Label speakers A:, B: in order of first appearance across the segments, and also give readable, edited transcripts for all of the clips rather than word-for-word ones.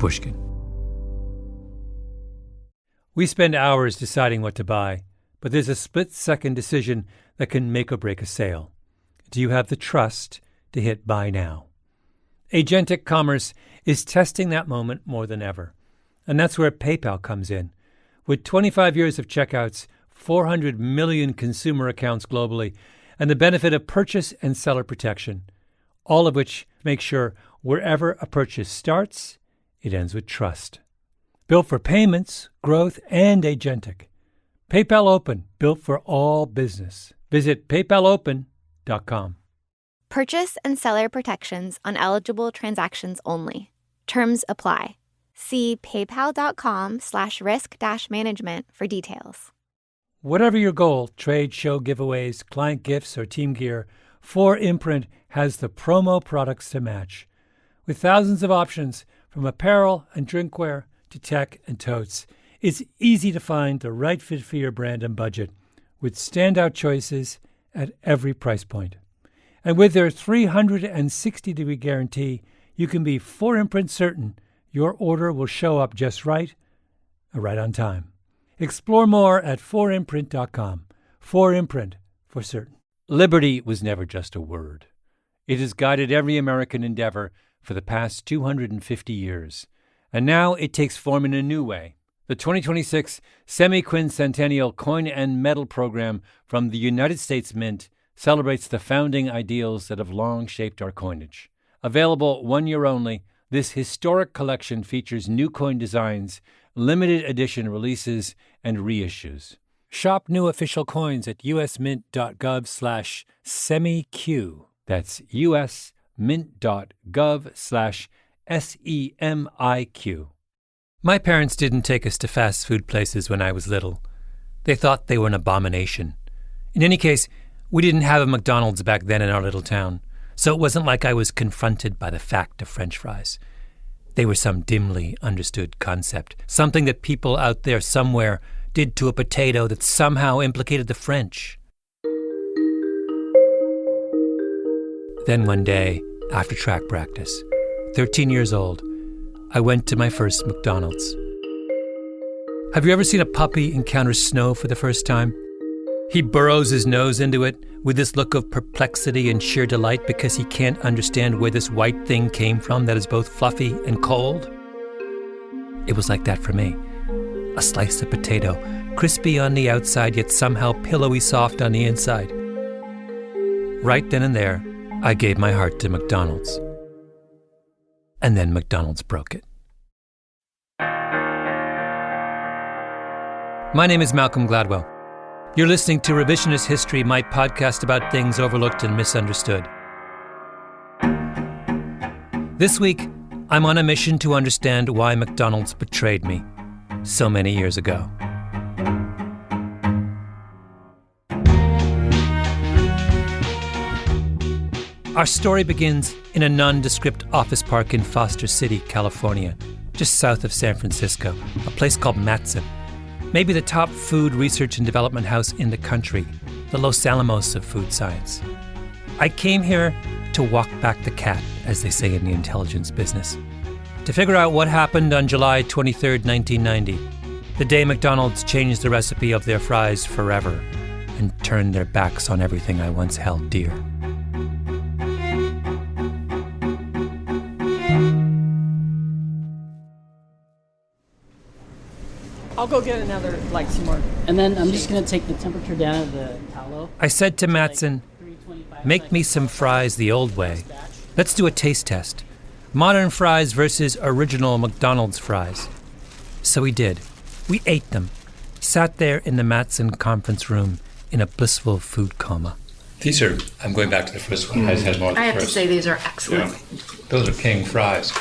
A: Pushkin. We spend hours deciding what to buy, but there's a split-second decision that can make or break a sale. Do you have the trust to hit buy now? Agentic commerce is testing that moment more than ever. And that's where PayPal comes in. With 25 years of checkouts, 400 million consumer accounts globally, and the benefit of purchase and seller protection, all of which make sure wherever a purchase starts, it ends with trust. Built for payments, growth, and agentic. PayPal Open, built for all business. Visit paypalopen.com.
B: Purchase and seller protections on eligible transactions only. Terms apply. See paypal.com/risk-management for details.
A: Whatever your goal, trade, show, giveaways, client gifts, or team gear, 4imprint has the promo products to match. With thousands of options, from apparel and drinkware to tech and totes, it's easy to find the right fit for your brand and budget, with standout choices at every price point. And with their 360-degree guarantee, you can be 4imprint certain your order will show up just right on time. Explore more at 4imprint.com. 4imprint, for certain. Liberty was never just a word. It has guided every American endeavor for the past 250 years. And now it takes form in a new way. The 2026 Semi-Quincentennial Coin and Medal Program from the United States Mint celebrates the founding ideals that have long shaped our coinage. Available 1 year only, this historic collection features new coin designs, limited edition releases, and reissues. Shop new official coins at usmint.gov/semiq. That's usmint.gov/SEMIQ. My parents didn't take us to fast food places when I was little. They thought they were an abomination. In any case, we didn't have a McDonald's back then in our little town, so it wasn't like I was confronted by the fact of French fries. They were some dimly understood concept, something that people out there somewhere did to a potato that somehow implicated the French. Then one day, after track practice, 13 years old, I went to my first McDonald's. Have you ever seen a puppy encounter snow for the first time? He burrows his nose into it with this look of perplexity and sheer delight because he can't understand where this white thing came from that is both fluffy and cold. It was like that for me. A slice of potato, crispy on the outside yet somehow pillowy soft on the inside. Right then and there, I gave my heart to McDonald's. And then McDonald's broke it. My name is Malcolm Gladwell. You're listening to Revisionist History, my podcast about things overlooked and misunderstood. This week, I'm on a mission to understand why McDonald's betrayed me so many years ago. Our story begins in a nondescript office park in Foster City, California, just south of San Francisco, a place called Matson. Maybe the top food research and development house in the country, the Los Alamos of food science. I came here to walk back the cat, as they say in the intelligence business, to figure out what happened on July 23rd, 1990, the day McDonald's changed the recipe of their fries forever and turned their backs on everything I once held dear.
C: I'll go get another, some more. And then I'm just going to take the temperature down of the tallow.
A: I said to Matson, make me some fries the old way. Let's do a taste test. Modern fries versus original McDonald's fries. So we did. We ate them. Sat there in the Matson conference room in a blissful food coma. These are, I'm going back to the first one. I just had more
D: I have to say these are excellent.
A: Yeah. Those are king fries.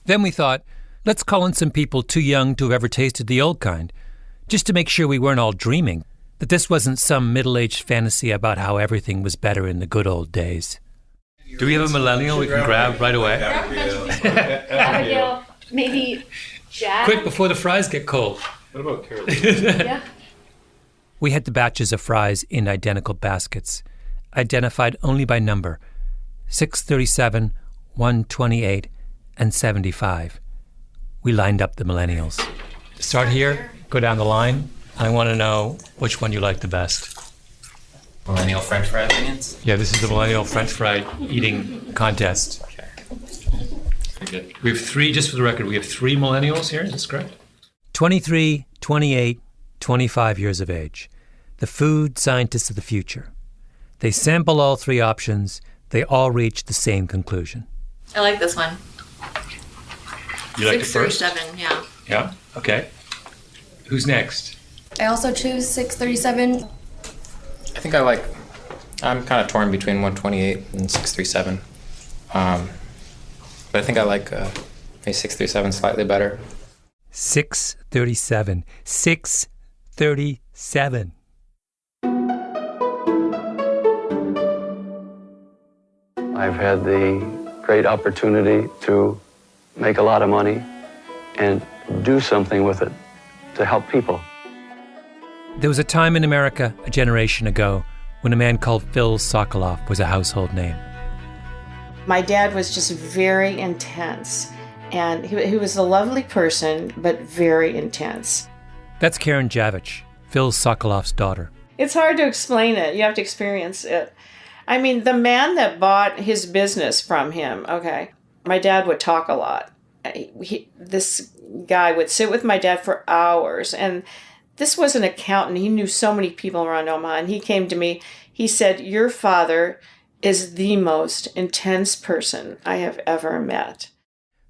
A: Then we thought, let's call in some people too young to have ever tasted the old kind, just to make sure we weren't all dreaming, that this wasn't some middle-aged fantasy about how everything was better in the good old days. Do we have a millennial we can grab right away?
D: Abigail, maybe Jack?
A: Quick, before the fries get cold.
E: What about Carol?
D: Yeah.
A: We had the batches of fries in identical baskets, identified only by number, 637, 128, and 75. We lined up the millennials. Start here, go down the line. I want to know which one you like the best.
E: Millennial French fry opinions?
A: Yeah, this is the millennial French fry eating contest.
E: Okay. Very good.
A: We have three, just for the record, we have three millennials here, is this correct? 23, 28, 25 years of age. The food scientists of the future. They sample all three options. They all reach the same conclusion.
D: I like this one.
A: You like it first?
D: 637, yeah.
A: Yeah, okay. Who's next?
F: I also choose 637.
E: I think I'm kind of torn between 128 and 637. But I think I like maybe 637 slightly better.
A: 637. 637.
G: I've had the great opportunity to make a lot of money and do something with it to help people.
A: There was a time in America a generation ago when a man called Phil Sokoloff was a household name.
H: My dad was just very intense, and he was a lovely person, but very intense.
A: That's Karen Javich, Phil Sokoloff's daughter.
H: It's hard to explain it. You have to experience it. I mean, the man that bought his business from him, okay, my dad would talk a lot. This guy would sit with my dad for hours, and this was an accountant. He knew so many people around Omaha, and he came to me. He said, "Your father is the most intense person I have ever met."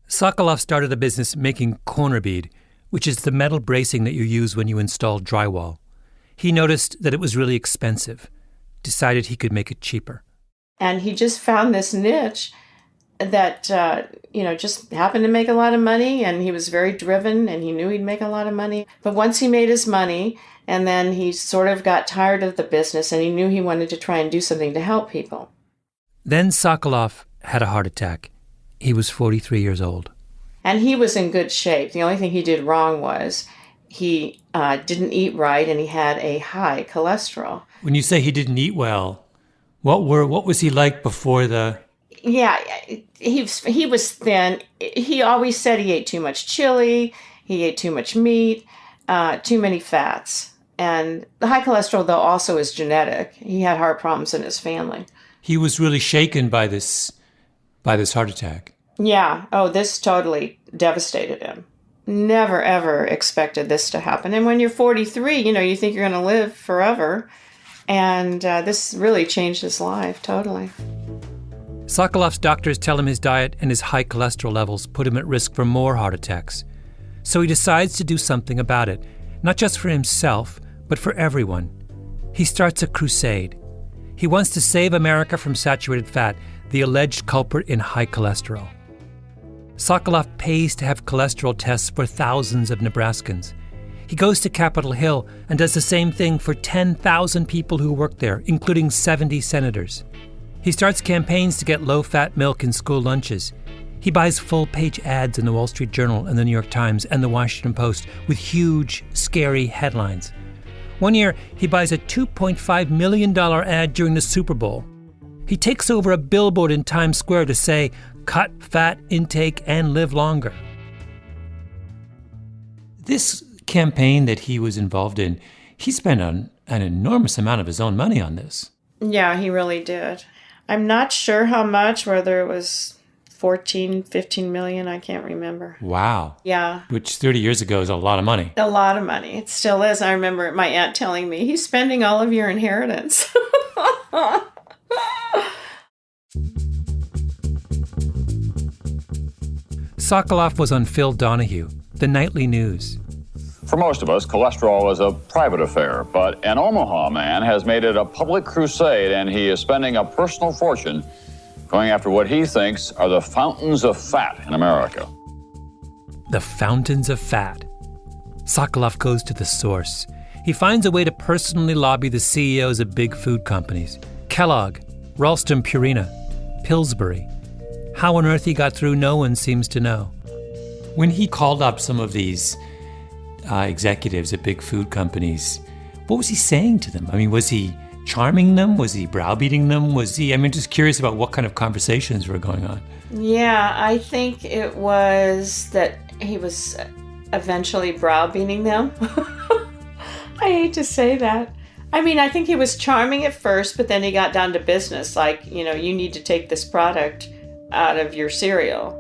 A: Sokoloff started a business making corner bead, which is the metal bracing that you use when you install drywall. He noticed that it was really expensive, decided he could make it cheaper.
H: And he just found this niche that, just happened to make a lot of money, and he was very driven, and he knew he'd make a lot of money. But once he made his money, and then he sort of got tired of the business, and he knew he wanted to try and do something to help people.
A: Then Sokoloff had a heart attack. He was 43 years old.
H: And he was in good shape. The only thing he did wrong was he didn't eat right, and he had a high cholesterol.
A: When you say he didn't eat well, what was he like before the...
H: Yeah, he was thin. He always said he ate too much chili, he ate too much meat, too many fats. And the high cholesterol, though, also is genetic. He had heart problems in his family.
A: He was really shaken by this heart attack.
H: Yeah. Oh, this totally devastated him. Never, ever expected this to happen. And when you're 43, you think you're going to live forever. And this really changed his life, totally.
A: Sokoloff's doctors tell him his diet and his high cholesterol levels put him at risk for more heart attacks. So he decides to do something about it, not just for himself, but for everyone. He starts a crusade. He wants to save America from saturated fat, the alleged culprit in high cholesterol. Sokoloff pays to have cholesterol tests for thousands of Nebraskans. He goes to Capitol Hill and does the same thing for 10,000 people who work there, including 70 senators. He starts campaigns to get low-fat milk in school lunches. He buys full-page ads in the Wall Street Journal and the New York Times and the Washington Post with huge, scary headlines. One year, he buys a $2.5 million ad during the Super Bowl. He takes over a billboard in Times Square to say, "Cut fat intake and live longer." This campaign that he was involved in, he spent an enormous amount of his own money on this.
H: Yeah, he really did. I'm not sure how much, whether it was 14, 15 million, I can't remember.
A: Wow.
H: Yeah.
A: Which 30 years ago is a lot of money.
H: A lot of money. It still is. I remember my aunt telling me, "He's spending all of your inheritance."
A: Sokoloff was on Phil Donahue, the nightly news.
I: For most of us, cholesterol is a private affair, but an Omaha man has made it a public crusade, and he is spending a personal fortune going after what he thinks are the fountains of fat in America.
A: The fountains of fat. Sokoloff goes to the source. He finds a way to personally lobby the CEOs of big food companies. Kellogg, Ralston Purina, Pillsbury. How on earth he got through, no one seems to know. When he called up some of these executives at big food companies, what was he saying to them? I mean, was he charming them? Was he browbeating them? Just curious about what kind of conversations were going on.
H: Yeah, I think it was that he was eventually browbeating them. I hate to say that. I think he was charming at first, but then he got down to business. Like, you need to take this product out of your cereal,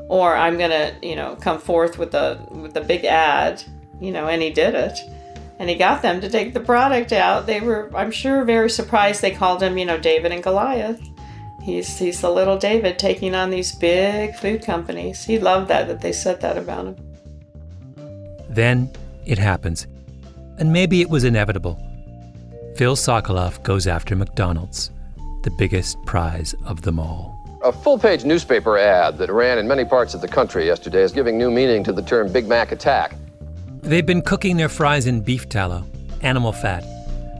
H: or I'm going to, come forth with a big ad, and he did it. And he got them to take the product out. They were, I'm sure, very surprised. They called him, David and Goliath. He's the little David taking on these big food companies. He loved that they said that about him.
A: Then it happens. And maybe it was inevitable. Phil Sokoloff goes after McDonald's, the biggest prize of them all.
J: A full-page newspaper ad that ran in many parts of the country yesterday is giving new meaning to the term Big Mac attack.
A: They've been cooking their fries in beef tallow, animal fat.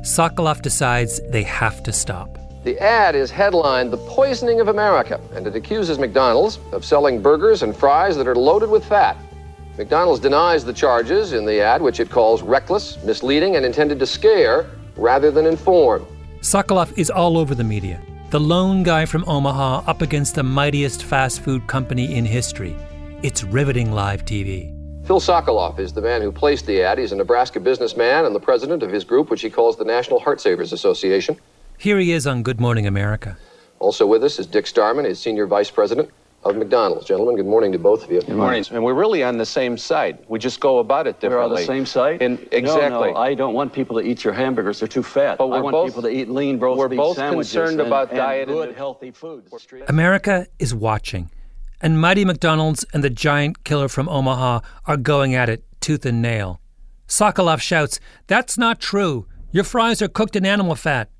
A: Sokoloff decides they have to stop.
J: The ad is headlined, "The Poisoning of America," and it accuses McDonald's of selling burgers and fries that are loaded with fat. McDonald's denies the charges in the ad, which it calls reckless, misleading, and intended to scare rather than inform.
A: Sokoloff is all over the media. The lone guy from Omaha up against the mightiest fast food company in history. It's riveting live TV.
J: Phil Sokoloff is the man who placed the ad. He's a Nebraska businessman and the president of his group, which he calls the National Heart Savers Association.
A: Here he is on Good Morning America.
J: Also with us is Dick Starman, his senior vice president of McDonald's. Gentlemen, good morning to both of you.
K: Good morning. And we're really on the same side. We just go about it differently.
L: We're on the same side?
K: Exactly.
L: No, I don't want people to eat your hamburgers. They're too fat.
K: But
L: I want people to eat lean roast beef sandwiches.
K: We're both concerned about diet
L: and good, healthy food.
A: America is watching. And mighty McDonald's and the giant killer from Omaha are going at it tooth and nail. Sokoloff shouts, "That's not true. Your fries are cooked in animal fat."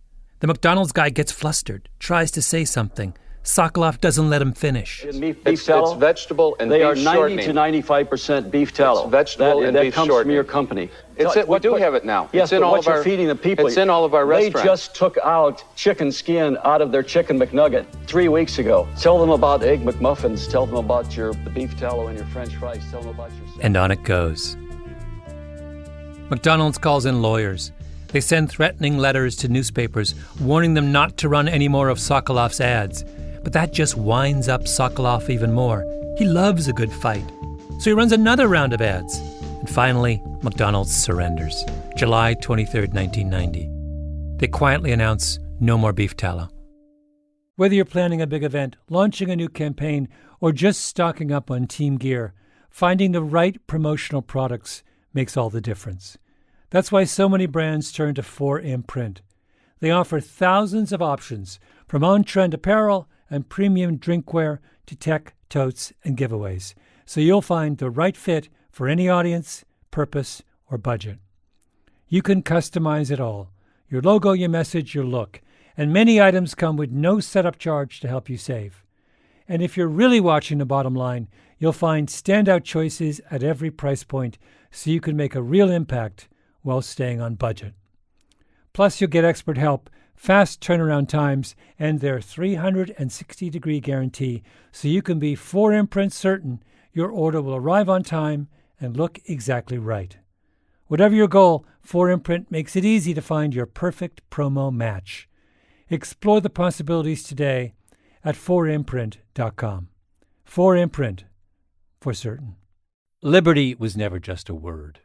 A: The McDonald's guy gets flustered, tries to say something. Sokoloff doesn't let him finish.
K: It's vegetable and beef shortening.
L: They are 90 to 95% beef tallow.
K: It's vegetable and beef
L: that comes
K: shortening.
L: from your company.
K: We do have it now.
L: Yes, but what you're feeding the people.
K: It's in all of our restaurants.
L: They just took out chicken skin out of their chicken McNugget 3 weeks ago. Tell them about Egg McMuffins. Tell them about the beef tallow and your French fries. Tell them about your...
A: And on it goes. McDonald's calls in lawyers. They send threatening letters to newspapers, warning them not to run any more of Sokoloff's ads. But that just winds up Sokoloff even more. He loves a good fight. So he runs another round of ads. And finally, McDonald's surrenders. July 23rd, 1990. They quietly announce no more beef tallow. Whether you're planning a big event, launching a new campaign, or just stocking up on team gear, finding the right promotional products makes all the difference. That's why so many brands turn to 4imprint. They offer thousands of options, from on-trend apparel and premium drinkware to tech, totes, and giveaways, so you'll find the right fit for any audience, purpose, or budget. You can customize it all: your logo, your message, your look, and many items come with no setup charge to help you save. And if you're really watching the bottom line, you'll find standout choices at every price point so you can make a real impact while staying on budget. Plus, you'll get expert help, fast turnaround times, and their 360-degree guarantee, so you can be 4imprint certain your order will arrive on time and look exactly right. Whatever your goal, 4imprint makes it easy to find your perfect promo match. Explore the possibilities today at 4imprint.com. 4imprint, for certain. Liberty was never just a word.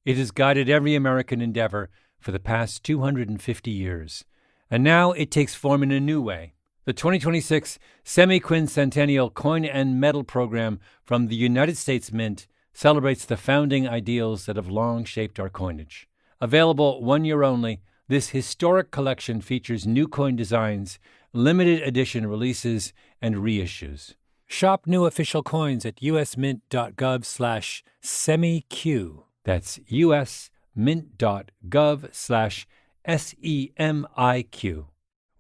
A: It has guided every American endeavor for the past 250 years. And now it takes form in a new way. The 2026 Semi-Quincentennial Coin and Medal Program from the United States Mint celebrates the founding ideals that have long shaped our coinage. Available 1 year only, this historic collection features new coin designs, limited edition releases, and reissues. Shop new official coins at usmint.gov/semiq. That's usmint.gov/SEMIQ.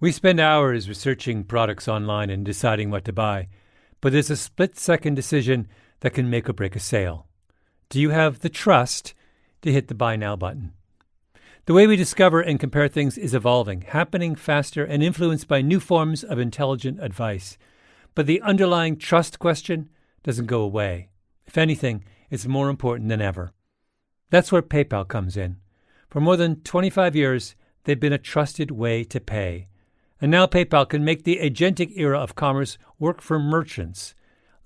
A: We spend hours researching products online and deciding what to buy, but there's a split-second decision that can make or break a sale. Do you have the trust to hit the Buy Now button? The way we discover and compare things is evolving, happening faster, and influenced by new forms of intelligent advice. But the underlying trust question doesn't go away. If anything, it's more important than ever. That's where PayPal comes in. For more than 25 years, they've been a trusted way to pay. And now PayPal can make the agentic era of commerce work for merchants,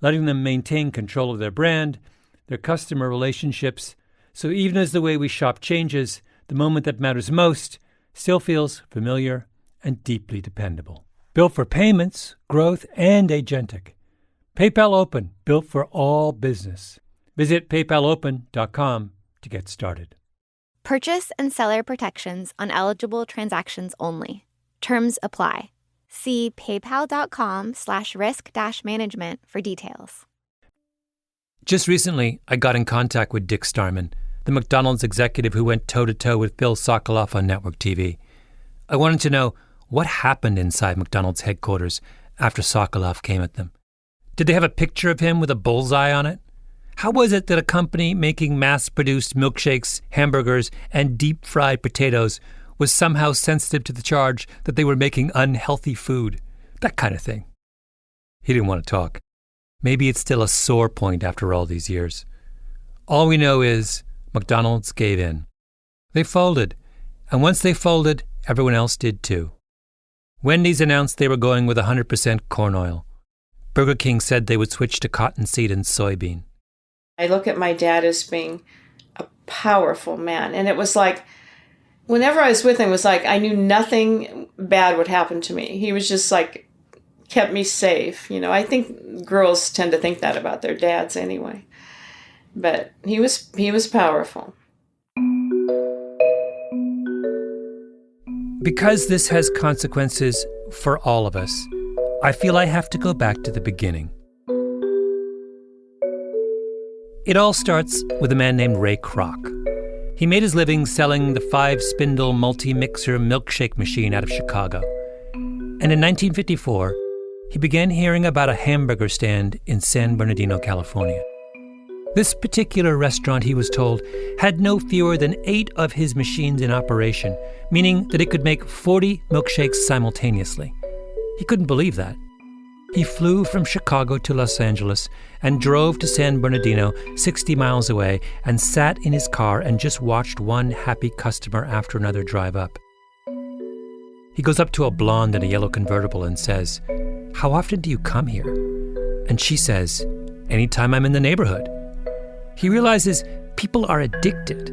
A: letting them maintain control of their brand, their customer relationships, so even as the way we shop changes, the moment that matters most still feels familiar and deeply dependable. Built for payments, growth, and agentic. PayPal Open, built for all business. Visit paypalopen.com to get started.
B: Purchase and seller protections on eligible transactions only. Terms apply. See paypal.com/risk-management for details.
A: Just recently, I got in contact with Dick Starman, the McDonald's executive who went toe-to-toe with Bill Sokoloff on network TV. I wanted to know what happened inside McDonald's headquarters after Sokoloff came at them. Did they have a picture of him with a bullseye on it? How was it that a company making mass-produced milkshakes, hamburgers, and deep-fried potatoes was somehow sensitive to the charge that they were making unhealthy food? That kind of thing. He didn't want to talk. Maybe it's still a sore point after all these years. All we know is McDonald's gave in. They folded, and once they folded, everyone else did too. Wendy's announced they were going with 100% corn oil. Burger King said they would switch to cottonseed and soybean.
H: I look at my dad as being a powerful man. And it was like, whenever I was with him, it was like I knew nothing bad would happen to me. He was just like, kept me safe. You know, I think girls tend to think that about their dads anyway. But he was powerful.
A: Because this has consequences for all of us, I feel I have to go back to the beginning. It all starts with a man named Ray Kroc. He made his living selling the 5-spindle multi-mixer milkshake machine out of Chicago. And in 1954, he began hearing about a hamburger stand in San Bernardino, California. This particular restaurant, he was told, had no fewer than 8 of his machines in operation, meaning that it could make 40 milkshakes simultaneously. He couldn't believe that. He flew from Chicago to Los Angeles and drove to San Bernardino, 60 miles away, and sat in his car and just watched one happy customer after another drive up. He goes up to a blonde in a yellow convertible and says, "How often do you come here?" And she says, "Anytime I'm in the neighborhood." He realizes people are addicted.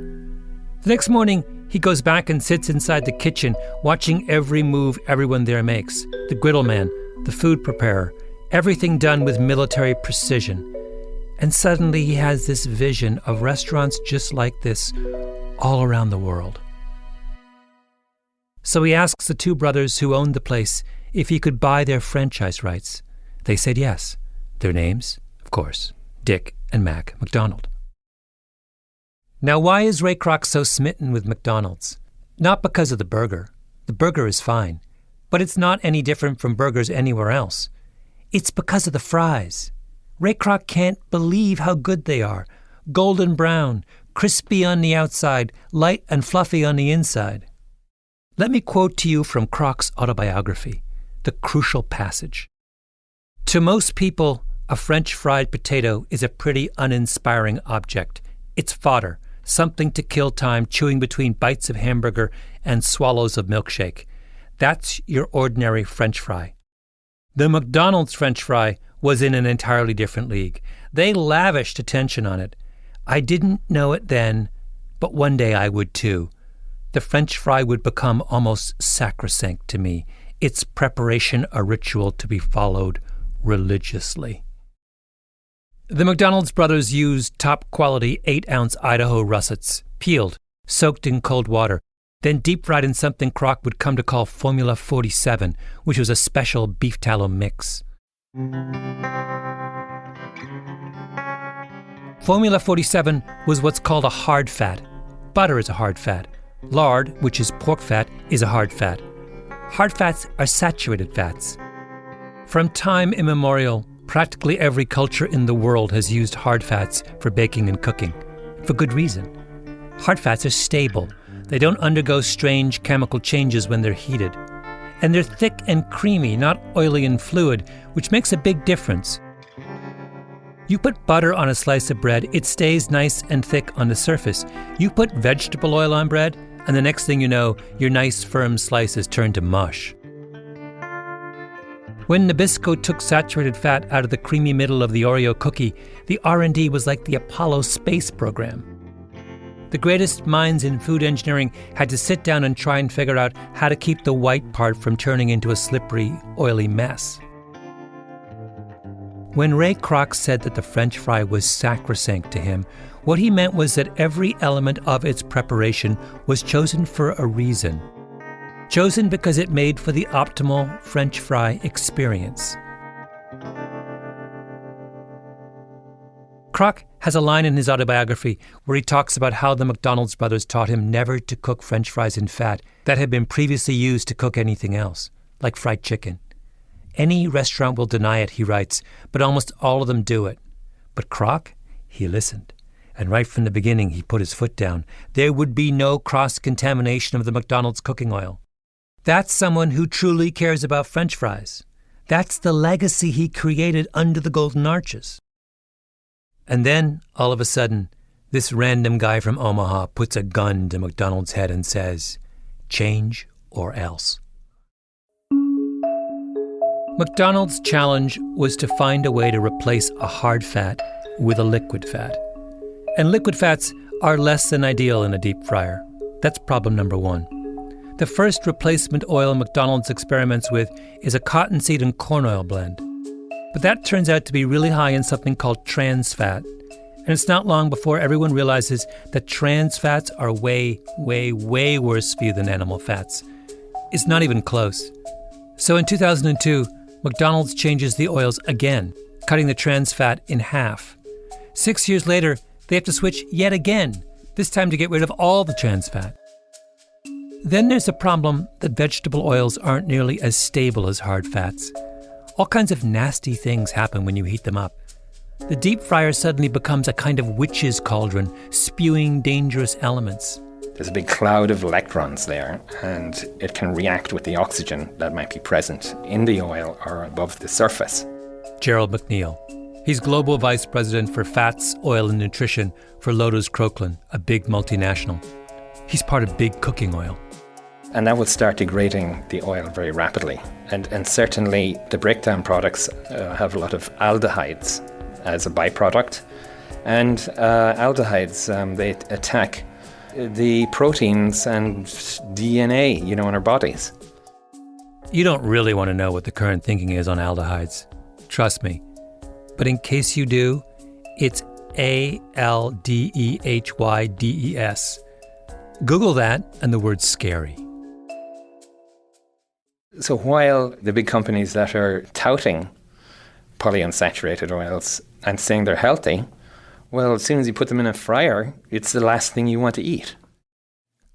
A: The next morning, he goes back and sits inside the kitchen, watching every move everyone there makes. The griddle man, the food preparer, everything done with military precision. And suddenly he has this vision of restaurants just like this all around the world. So he asks the 2 brothers who owned the place if he could buy their franchise rights. They said yes. Their names, of course, Dick and Mac McDonald. Now, why is Ray Kroc so smitten with McDonald's? Not because of the burger. The burger is fine. But it's not any different from burgers anywhere else. It's because of the fries. Ray Kroc can't believe how good they are. Golden brown, crispy on the outside, light and fluffy on the inside. Let me quote to you from Kroc's autobiography, the crucial passage. To most people, a French fried potato is a pretty uninspiring object. It's fodder, something to kill time chewing between bites of hamburger and swallows of milkshake. That's your ordinary French fry. The McDonald's French fry was in an entirely different league. They lavished attention on it. I didn't know it then, but one day I would too. The French fry would become almost sacrosanct to me, its preparation a ritual to be followed religiously. The McDonald's brothers used top-quality 8-ounce Idaho russets, peeled, soaked in cold water, then deep-fried in something Kroc would come to call Formula 47, which was a special beef tallow mix. Formula 47 was what's called a hard fat. Butter is a hard fat. Lard, which is pork fat, is a hard fat. Hard fats are saturated fats. From time immemorial, practically every culture in the world has used hard fats for baking and cooking, for good reason. Hard fats are stable. They don't undergo strange chemical changes when they're heated. And they're thick and creamy, not oily and fluid, which makes a big difference. You put butter on a slice of bread, it stays nice and thick on the surface. You put vegetable oil on bread, and the next thing you know, your nice firm slices turn to mush. When Nabisco took saturated fat out of the creamy middle of the Oreo cookie, the R&D was like the Apollo space program. The greatest minds in food engineering had to sit down and try and figure out how to keep the white part from turning into a slippery, oily mess. When Ray Kroc said that the French fry was sacrosanct to him, what he meant was that every element of its preparation was chosen for a reason. Chosen because it made for the optimal French fry experience. Kroc has a line in his autobiography where he talks about how the McDonald's brothers taught him never to cook French fries in fat that had been previously used to cook anything else, like fried chicken. Any restaurant will deny it, he writes, but almost all of them do it. But Kroc, he listened. And right from the beginning, he put his foot down. There would be no cross-contamination of the McDonald's cooking oil. That's someone who truly cares about French fries. That's the legacy he created under the Golden Arches. And then, all of a sudden, this random guy from Omaha puts a gun to McDonald's head and says, "Change or else." McDonald's challenge was to find a way to replace a hard fat with a liquid fat. And liquid fats are less than ideal in a deep fryer. That's problem number one. The first replacement oil McDonald's experiments with is a cottonseed and corn oil blend. But that turns out to be really high in something called trans fat. And it's not long before everyone realizes that trans fats are way, way, way worse for you than animal fats. It's not even close. So in 2002, McDonald's changes the oils again, cutting the trans fat in half. 6 years later, they have to switch yet again, this time to get rid of all the trans fat. Then there's a problem that vegetable oils aren't nearly as stable as hard fats. All kinds of nasty things happen when you heat them up. The deep fryer suddenly becomes a kind of witch's cauldron, spewing dangerous elements.
E: There's a big cloud of electrons there, and it can react with the oxygen that might be present in the oil or above the surface.
A: Gerald McNeil. He's Global Vice President for Fats, Oil and Nutrition for Lotus Croklaan, a big multinational. He's part of Big Cooking Oil.
E: And that would start degrading the oil very rapidly. And certainly the breakdown products have a lot of aldehydes as a byproduct. And aldehydes, they attack the proteins and DNA, in our bodies.
A: You don't really want to know what the current thinking is on aldehydes. Trust me. But in case you do, it's ALDEHYDES. Google that and the word scary.
E: So while the big companies that are touting polyunsaturated oils and saying they're healthy, well, as soon as you put them in a fryer, it's the last thing you want to eat.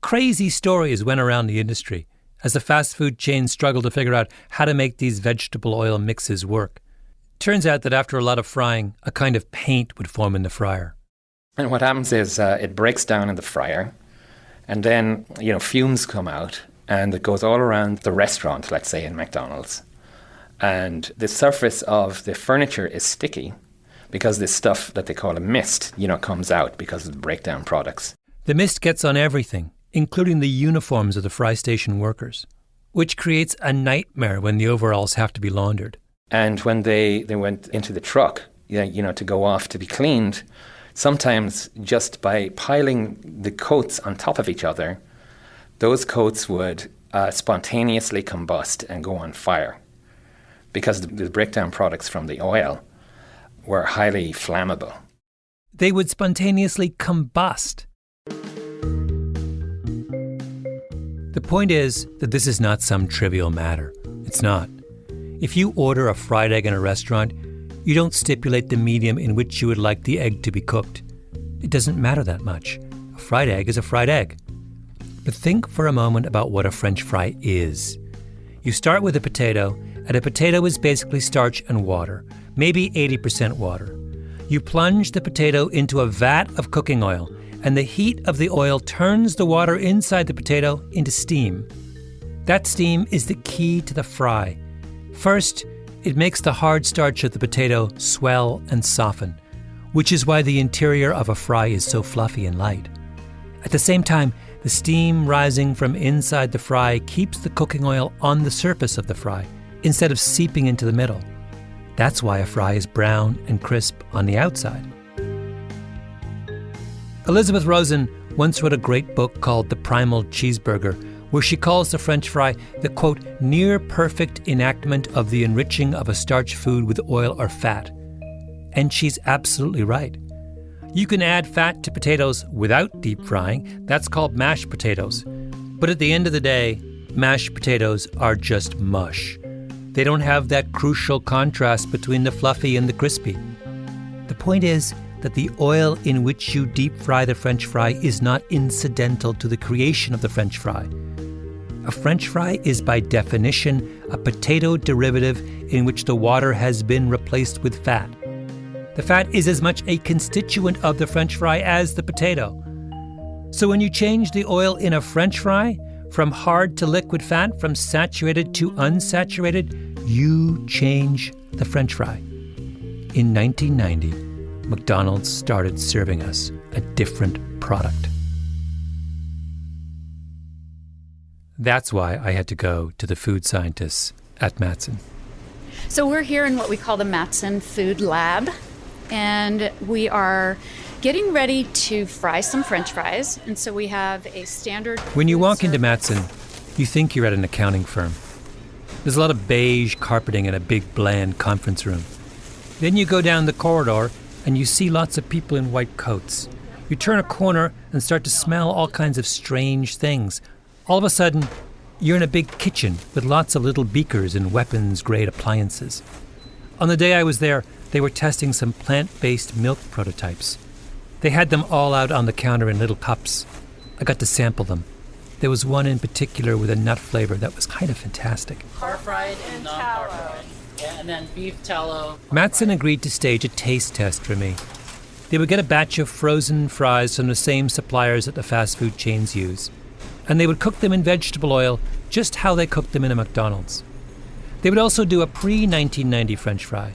A: Crazy stories went around the industry as the fast food chains struggled to figure out how to make these vegetable oil mixes work. Turns out that after a lot of frying, a kind of paint would form in the fryer.
E: And what happens is it breaks down in the fryer, and then, fumes come out, and it goes all around the restaurant, let's say in McDonald's. And the surface of the furniture is sticky because this stuff that they call a mist, comes out because of the breakdown products.
A: The mist gets on everything, including the uniforms of the fry station workers, which creates a nightmare when the overalls have to be laundered.
E: And when they went into the truck, to go off to be cleaned, sometimes just by piling the coats on top of each other, those coats would spontaneously combust and go on fire because the breakdown products from the oil were highly flammable.
A: They would spontaneously combust. The point is that this is not some trivial matter. It's not. If you order a fried egg in a restaurant, you don't stipulate the medium in which you would like the egg to be cooked. It doesn't matter that much. A fried egg is a fried egg. But think for a moment about what a French fry is. You start with a potato, and a potato is basically starch and water, maybe 80% water. You plunge the potato into a vat of cooking oil, and the heat of the oil turns the water inside the potato into steam. That steam is the key to the fry. First, it makes the hard starch of the potato swell and soften, which is why the interior of a fry is so fluffy and light. At the same time, The steam rising from inside the fry keeps the cooking oil on the surface of the fry instead of seeping into the middle. That's why a fry is brown and crisp on the outside. Elizabeth Rosen once wrote a great book called The Primal Cheeseburger, where she calls the French fry the, quote, near perfect enactment of the enriching of a starch food with oil or fat. And she's absolutely right. You can add fat to potatoes without deep frying. That's called mashed potatoes. But at the end of the day, mashed potatoes are just mush. They don't have that crucial contrast between the fluffy and the crispy. The point is that the oil in which you deep fry the French fry is not incidental to the creation of the French fry. A French fry is by definition a potato derivative in which the water has been replaced with fat. The fat is as much a constituent of the French fry as the potato. So when you change the oil in a French fry from hard to liquid fat, from saturated to unsaturated, you change the French fry. In 1990, McDonald's started serving us a different product. That's why I had to go to the food scientists at Matson.
M: So we're here in what we call the Matson Food Lab, and we are getting ready to fry some French fries. And so we have a standard...
A: When you walk into Matson, you think you're at an accounting firm. There's a lot of beige carpeting in a big, bland conference room. Then you go down the corridor and you see lots of people in white coats. You turn a corner and start to smell all kinds of strange things. All of a sudden, you're in a big kitchen with lots of little beakers and weapons-grade appliances. On the day I was there, they were testing some plant-based milk prototypes. They had them all out on the counter in little cups. I got to sample them. There was one in particular with a nut flavor that was kind of fantastic.
C: Par-fried and non-par-fried. Yeah, and then beef tallow.
A: Matson agreed to stage a taste test for me. They would get a batch of frozen fries from the same suppliers that the fast food chains use, and they would cook them in vegetable oil just how they cooked them in a McDonald's. They would also do a pre-1990 French fry,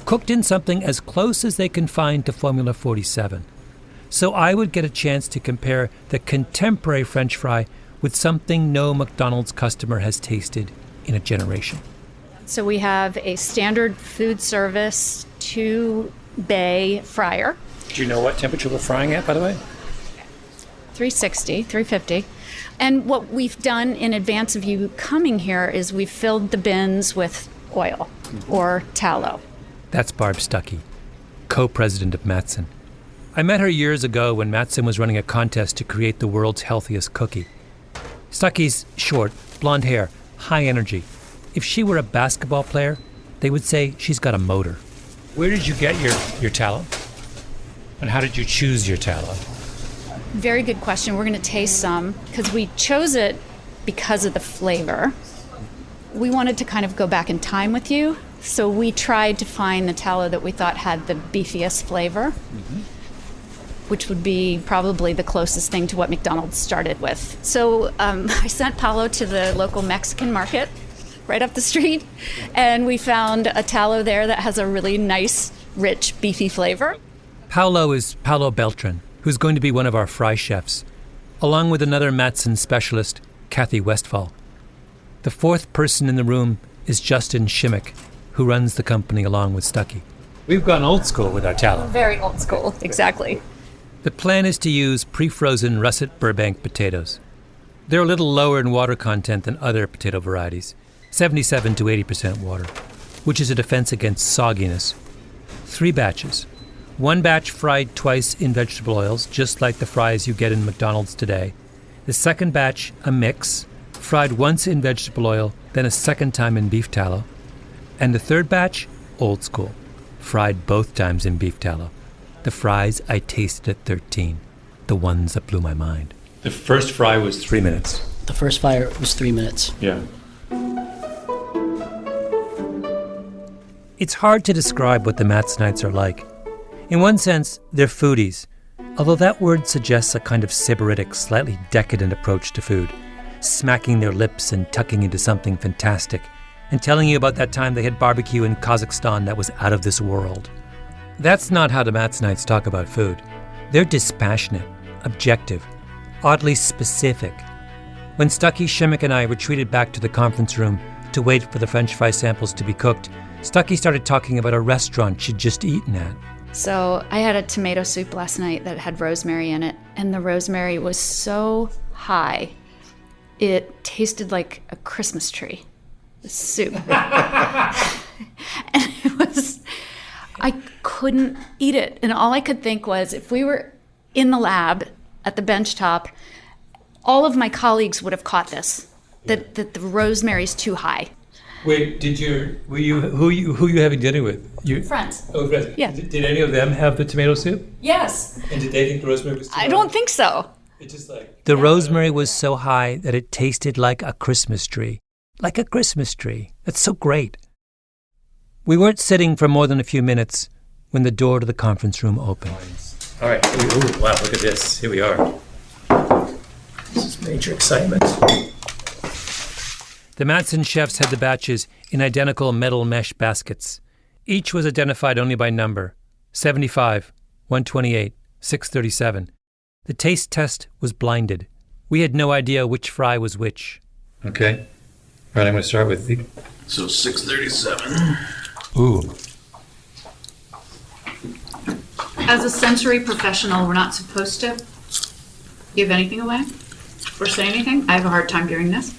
A: cooked in something as close as they can find to Formula 47. So I would get a chance to compare the contemporary French fry with something no McDonald's customer has tasted in a generation.
M: So we have a standard food service 2-bay fryer.
A: Do you know what temperature we're frying at, by the way?
M: 360, 350. And what we've done in advance of you coming here is we've filled the bins with oil or tallow.
A: That's Barb Stuckey, co-president of Matson. I met her years ago when Matson was running a contest to create the world's healthiest cookie. Stuckey's short, blonde hair, high energy. If she were a basketball player, they would say she's got a motor. Where did you get your tallow? And how did you choose your tallow?
M: Very good question. We're going to taste some because we chose it because of the flavor. We wanted to kind of go back in time with you, so we tried to find the tallow that we thought had the beefiest flavor, which would be probably the closest thing to what McDonald's started with. So I sent Paulo to the local Mexican market right up the street, and we found a tallow there that has a really nice, rich, beefy flavor.
A: Paulo is Paulo Beltran, who's going to be one of our fry chefs, along with another Matson specialist, Kathy Westphal. The fourth person in the room is Justin Shimmick, who runs the company along with Stuckey. We've gone old school with our tallow.
M: Very old school, exactly.
A: The plan is to use pre-frozen russet Burbank potatoes. They're a little lower in water content than other potato varieties, 77 to 80% water, which is a defense against sogginess. 3 batches. 1 batch fried twice in vegetable oils, just like the fries you get in McDonald's today. The second batch, a mix, fried once in vegetable oil, then a second time in beef tallow. And the third batch, old school, fried both times in beef tallow. The fries I tasted at 13, the ones that blew my mind. The first fry was 3 minutes.
C: The first fry was 3 minutes.
A: Yeah. It's hard to describe what the Matsonites are like. In one sense, they're foodies, although that word suggests a kind of sybaritic, slightly decadent approach to food, smacking their lips and tucking into something fantastic, and telling you about that time they had barbecue in Kazakhstan that was out of this world. That's not how the Matsonites talk about food. They're dispassionate, objective, oddly specific. When Stucky, Shimmick, and I retreated back to the conference room to wait for the French fry samples to be cooked, Stucky started talking about a restaurant she'd just eaten at.
M: So I had a tomato soup last night that had rosemary in it, and the rosemary was so high, it tasted like a Christmas tree, the soup. And I couldn't eat it. And all I could think was, if we were in the lab at the bench top, all of my colleagues would have caught this, that the rosemary's too high.
A: Wait, who you having dinner with?
M: Friends.
A: Oh, friends.
M: Yeah.
A: Did any of them have the tomato soup?
M: Yes.
A: And did they think the rosemary was too high?
M: I don't think so.
A: It's just like... The rosemary was so high that it tasted like a Christmas tree. Like a Christmas tree. That's so great. We weren't sitting for more than a few minutes when the door to the conference room opened. All right. Ooh, wow, look at this. Here we are. This is major excitement. The Madsen chefs had the batches in identical metal mesh baskets. Each was identified only by number: 75, 128, 637. The taste test was blinded. We had no idea which fry was which. Okay. All right, I'm going to start with the...
N: So 637.
A: Ooh.
O: As a sensory professional, we're not supposed to give anything away or say anything. I have a hard time doing this.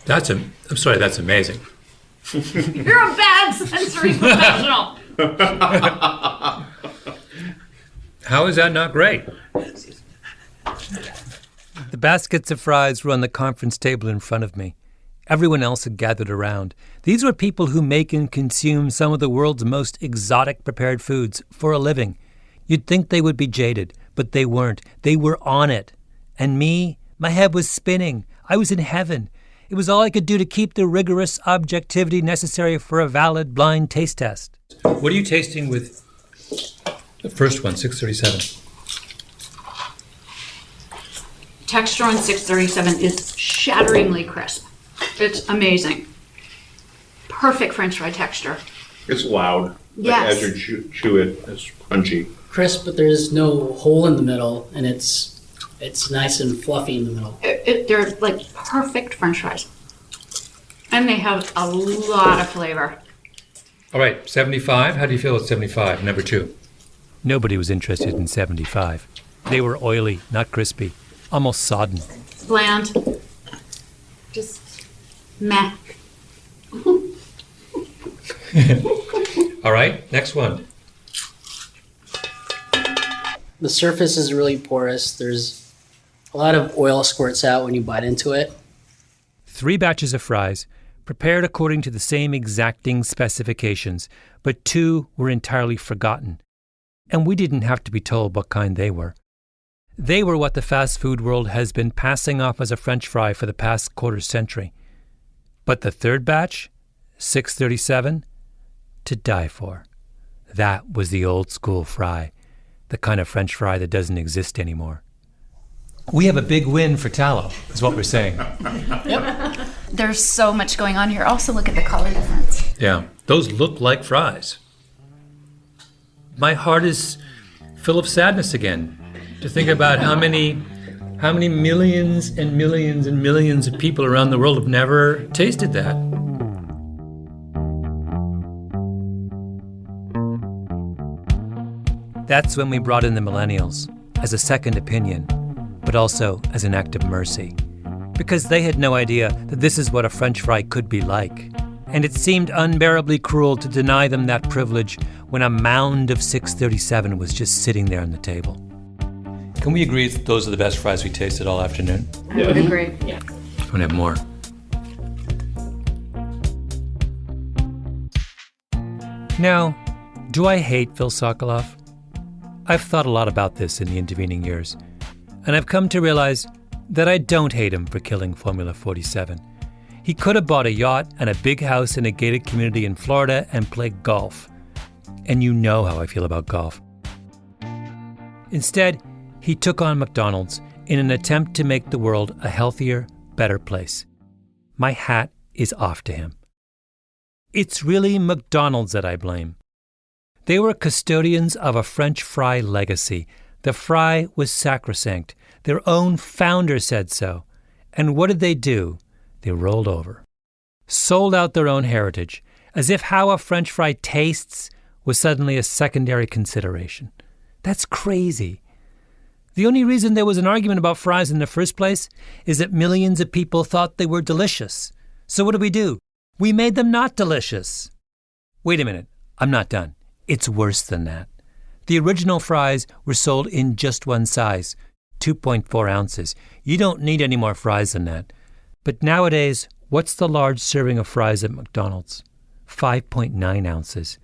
A: I'm sorry, that's amazing.
O: You're a bad sensory professional.
A: How is that not great? The baskets of fries were on the conference table in front of me. Everyone else had gathered around. These were people who make and consume some of the world's most exotic prepared foods for a living. You'd think they would be jaded, but they weren't. They were on it. And me, my head was spinning. I was in heaven. It was all I could do to keep the rigorous objectivity necessary for a valid blind taste test. What are you tasting with the first one, 637?
O: Texture on 637 is shatteringly crisp. It's amazing. Perfect French fry texture.
N: It's loud.
O: Yes.
N: As you chew it, it's crunchy.
C: Crisp, but there's no hole in the middle, and it's nice and fluffy in the middle.
O: They're like perfect French fries. And they have a lot of flavor.
A: All right, 75. How do you feel at 75, number 2? Nobody was interested in 75. They were oily, not crispy, almost sodden.
O: Bland. Just meh.
A: All right, next one.
C: The surface is really porous. There's a lot of oil squirts out when you bite into it.
A: 3 batches of fries, prepared according to the same exacting specifications, but 2 were entirely forgotten. And we didn't have to be told what kind they were. They were what the fast food world has been passing off as a French fry for the past quarter century. But the 3rd batch, 637, to die for. That was the old school fry, the kind of French fry that doesn't exist anymore. We have a big win for tallow, is what we're saying.
M: Yep. There's so much going on here. Also, look at the color difference.
A: Yeah, those look like fries. My heart is full of sadness again to think about how many millions and millions and millions of people around the world have never tasted that. That's when we brought in the millennials as a second opinion, but also as an act of mercy, because they had no idea that this is what a French fry could be like. And it seemed unbearably cruel to deny them that privilege when a mound of 637 was just sitting there on the table. Can we agree that those are the best fries we tasted all afternoon?
O: I would agree. Yeah.
A: I'm gonna have more. Now, do I hate Phil Sokoloff? I've thought a lot about this in the intervening years, and I've come to realize that I don't hate him for killing Formula 47. He could have bought a yacht and a big house in a gated community in Florida and played golf. And you know how I feel about golf. Instead, he took on McDonald's in an attempt to make the world a healthier, better place. My hat is off to him. It's really McDonald's that I blame. They were custodians of a French fry legacy, The fry was sacrosanct. Their own founder said so. And what did they do? They rolled over. Sold out their own heritage, as if how a French fry tastes was suddenly a secondary consideration. That's crazy. The only reason there was an argument about fries in the first place is that millions of people thought they were delicious. So what do? We made them not delicious. Wait a minute, I'm not done. It's worse than that. The original fries were sold in just one size, 2.4 ounces. You don't need any more fries than that. But nowadays, what's the large serving of fries at McDonald's? 5.9 ounces.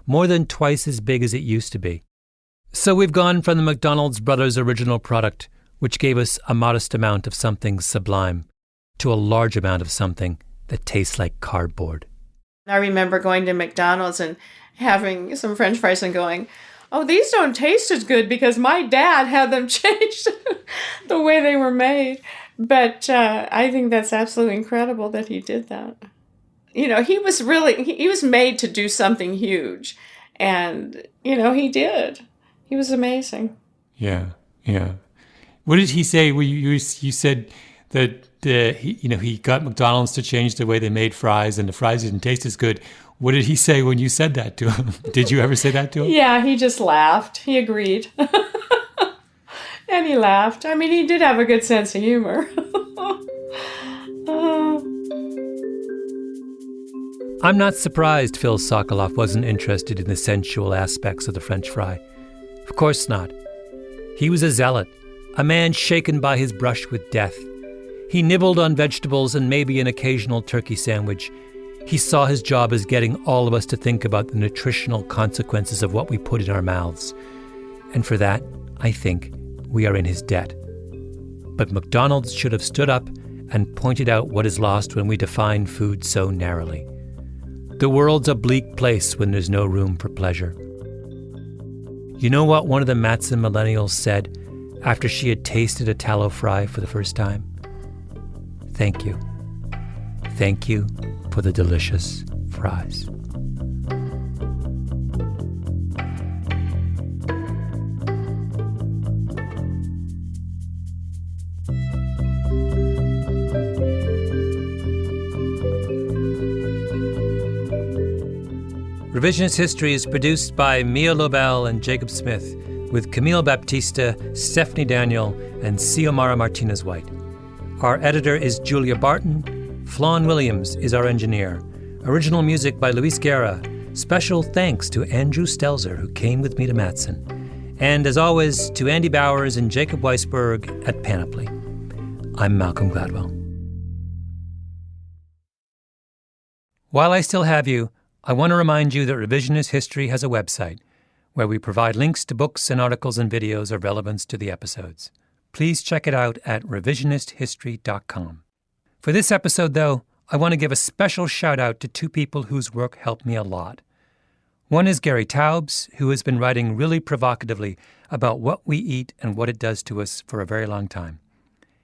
A: More than twice as big as it used to be. So we've gone from the McDonald's brothers' original product, which gave us a modest amount of something sublime, to a large amount of something that tastes like cardboard.
H: I remember going to McDonald's and having some French fries and going, oh, these don't taste as good because my dad had them changed the way they were made. But I think that's absolutely incredible that he did that. You know, he was made to do something huge. And, he did. He was amazing.
A: Yeah. What did he say? You said that he got McDonald's to change the way they made fries, and the fries didn't taste as good. What did he say when you said that to him? Did you ever say that to him?
H: Yeah, he just laughed. He agreed. And he laughed. I mean, he did have a good sense of humor.
A: I'm not surprised Phil Sokoloff wasn't interested in the sensual aspects of the French fry. Of course not. He was a zealot, a man shaken by his brush with death. He nibbled on vegetables and maybe an occasional turkey sandwich. He saw his job as getting all of us to think about the nutritional consequences of what we put in our mouths. And for that, I think, we are in his debt. But McDonald's should have stood up and pointed out what is lost when we define food so narrowly. The world's a bleak place when there's no room for pleasure. You know what one of the Matson millennials said after she had tasted a tallow fry for the first time? Thank you. Thank you for the delicious fries. Revisionist History is produced by Mia Lobel and Jacob Smith, with Camille Baptista, Stephanie Daniel, and Xiomara Martinez-White. Our editor is Julia Barton. Flawn Williams is our engineer. Original music by Luis Guerra. Special thanks to Andrew Stelzer, who came with me to Matson. And as always, to Andy Bowers and Jacob Weisberg at Panoply. I'm Malcolm Gladwell. While I still have you, I want to remind you that Revisionist History has a website where we provide links to books and articles and videos of relevance to the episodes. Please check it out at revisionisthistory.com. For this episode, though, I want to give a special shout-out to two people whose work helped me a lot. One is Gary Taubes, who has been writing really provocatively about what we eat and what it does to us for a very long time.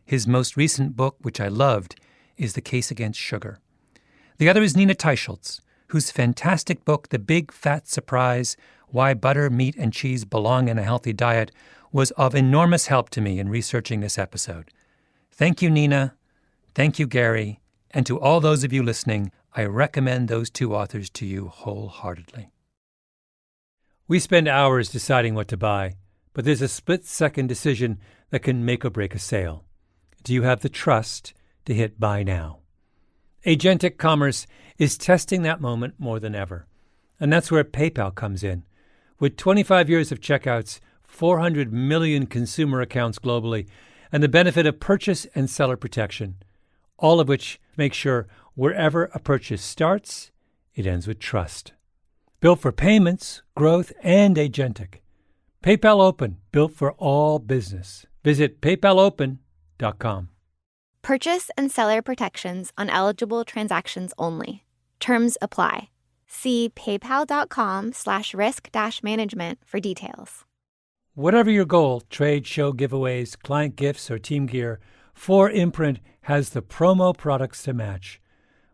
A: His most recent book, which I loved, is The Case Against Sugar. The other is Nina Teicholz, whose fantastic book, The Big Fat Surprise, Why Butter, Meat, and Cheese Belong in a Healthy Diet, was of enormous help to me in researching this episode. Thank you, Nina. Thank you, Gary. And to all those of you listening, I recommend those two authors to you wholeheartedly. We spend hours deciding what to buy, but there's a split-second decision that can make or break a sale. Do you have the trust to hit buy now? Agentic commerce is testing that moment more than ever. And that's where PayPal comes in. With 25 years of checkouts, 400 million consumer accounts globally, and the benefit of purchase and seller protection, all of which make sure wherever a purchase starts, it ends with trust. Built for payments, growth, and agentic. PayPal Open, built for all business. Visit paypalopen.com.
B: Purchase and seller protections on eligible transactions only. Terms apply. See paypal.com/risk-management for details.
A: Whatever your goal, trade, show giveaways, client gifts, or team gear, 4imprint has the promo products to match.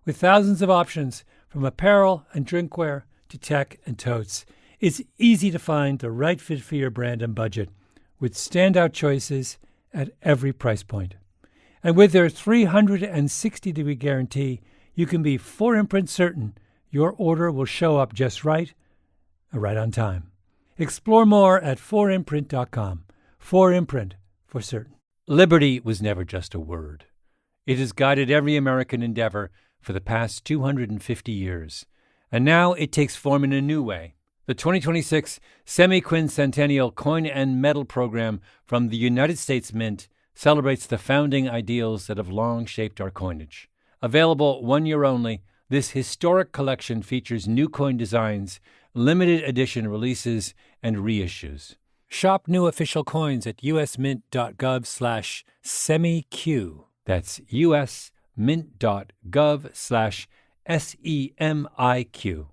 A: With thousands of options, from apparel and drinkware to tech and totes, it's easy to find the right fit for your brand and budget with standout choices at every price point. And with their 360-degree guarantee, you can be 4imprint certain your order will show up just right on time. Explore more at 4imprint.com. 4imprint for certain. Liberty was never just a word. It has guided every American endeavor for the past 250 years. And now it takes form in a new way. The 2026 Semi-Quincentennial Coin and Medal Program from the United States Mint celebrates the founding ideals that have long shaped our coinage. Available 1 year only, this historic collection features new coin designs, limited edition releases, and reissues. Shop new official coins at usmint.gov/semiq. That's usmint.gov/SEMIQ.